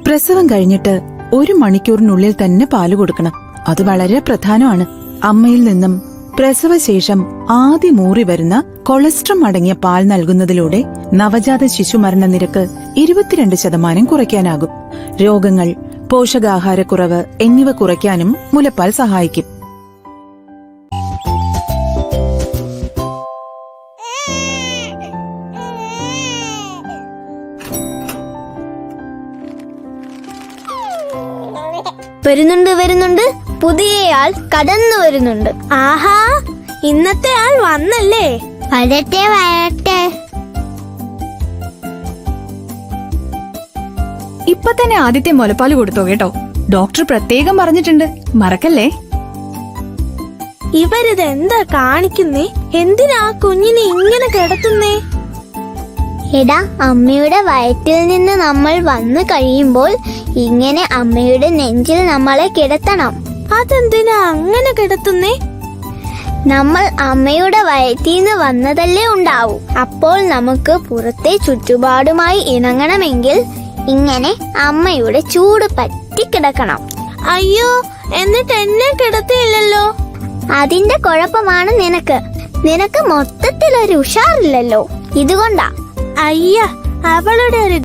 പ്രസവം കഴിഞ്ഞിട്ട് 1 മണിക്കൂറിനുള്ളിൽ തന്നെ പാല് കൊടുക്കണം. അത് വളരെ പ്രധാനമാണ്. അമ്മയിൽ നിന്നും പ്രസവശേഷം ആദ്യം ഊറി വരുന്ന കൊളസ്ട്രം അടങ്ങിയ പാൽ നൽകുന്നതിലൂടെ നവജാത ശിശുമരണ നിരക്ക് 22% കുറയ്ക്കാനാകും. രോഗങ്ങൾ, പോഷകാഹാരക്കുറവ് എന്നിവ കുറയ്ക്കാനും മുലപ്പാൽ സഹായിക്കും. വരുന്നുണ്ട് പുതിയയാൾ കടന്നു വരുന്നുണ്ട്. ആഹാ, ഇന്നത്തെ ആൾ വന്നല്ലേ? വരട്ടെ. ഇപ്പൊ തന്നെ ആദ്യത്തെ മുലപ്പാല് കൊടുത്തോ കേട്ടോ. ഡോക്ടർ പ്രത്യേകം പറഞ്ഞിട്ടുണ്ട്, മറക്കല്ലേ. ഇവരിതെന്താ കാണിക്കുന്നേ? എന്തിനാ കുഞ്ഞിനെ ഇങ്ങനെ കിടത്തുന്നേ? എടാ, അമ്മയുടെ വയറ്റിൽ നിന്ന് നമ്മൾ വന്നു കഴിയുമ്പോൾ ഇങ്ങനെ അമ്മയുടെ നെഞ്ചിൽ നമ്മളെ കിടത്തണം. അതെന്തിനാ അങ്ങനെ കിടത്തുന്നേ? നമ്മൾ അമ്മയുടെ വയറ്റിൽ നിന്ന് വന്നതല്ലേ ഉണ്ടാവൂ. അപ്പോൾ നമുക്ക് പുറത്തെ ചുറ്റുപാടുമായി ഇണങ്ങണമെങ്കിൽ ഇങ്ങനെ അമ്മയുടെ ചൂട് പറ്റി കിടക്കണം. അയ്യോ, എന്നിട്ട് എന്നെ കിടത്തിയില്ലല്ലോ. അതിന്റെ കുഴപ്പമാണ് നിനക്ക് മൊത്തത്തിലൊരു ഉഷാറില്ലല്ലോ. ഇതുകൊണ്ടാ. അയ്യ, അവളുടെ ഒരു